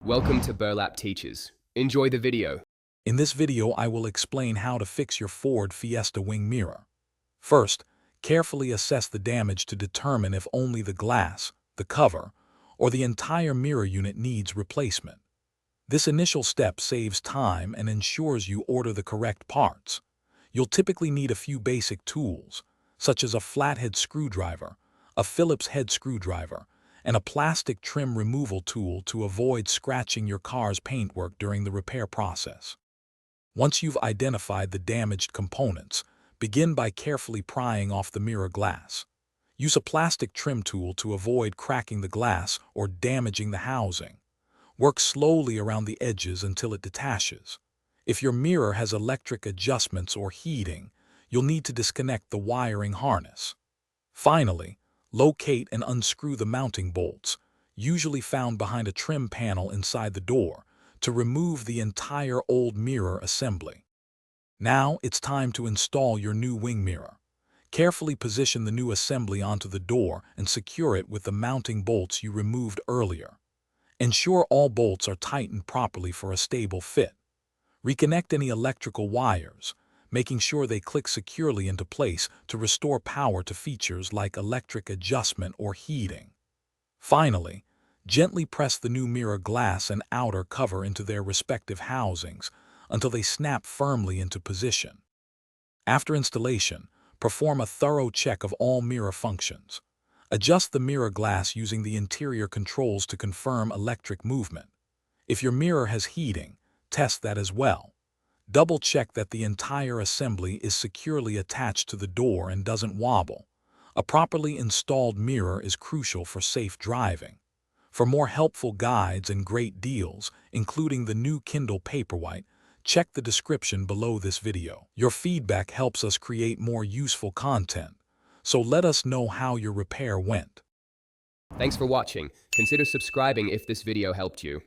Welcome to Burlap Teachers. Enjoy the video. In this video, I will explain how to fix your Ford Fiesta wing mirror. First, carefully assess the damage to determine if only the glass, the cover, or the entire mirror unit needs replacement. This initial step saves time and ensures you order the correct parts. You'll typically need a few basic tools, such as a flathead screwdriver, a Phillips head screwdriver, and a plastic trim removal tool to avoid scratching your car's paintwork during the repair process. Once you've identified the damaged components, begin by carefully prying off the mirror glass. Use a plastic trim tool to avoid cracking the glass or damaging the housing. Work slowly around the edges until it detaches. If your mirror has electric adjustments or heating, you'll need to disconnect the wiring harness. Finally, locate and unscrew the mounting bolts, usually found behind a trim panel inside the door, to remove the entire old mirror assembly. Now it's time to install your new wing mirror. Carefully position the new assembly onto the door and secure it with the mounting bolts you removed earlier. Ensure all bolts are tightened properly for a stable fit. Reconnect any electrical wires, making sure they click securely into place to restore power to features like electric adjustment or heating. Finally, gently press the new mirror glass and outer cover into their respective housings until they snap firmly into position. After installation, perform a thorough check of all mirror functions. Adjust the mirror glass using the interior controls to confirm electric movement. If your mirror has heating, test that as well. Double-check that the entire assembly is securely attached to the door and doesn't wobble. A properly installed mirror is crucial for safe driving. For more helpful guides and great deals, including the new Kindle Paperwhite, check the description below this video. Your feedback helps us create more useful content, so let us know how your repair went. Thanks for watching. Consider subscribing if this video helped you.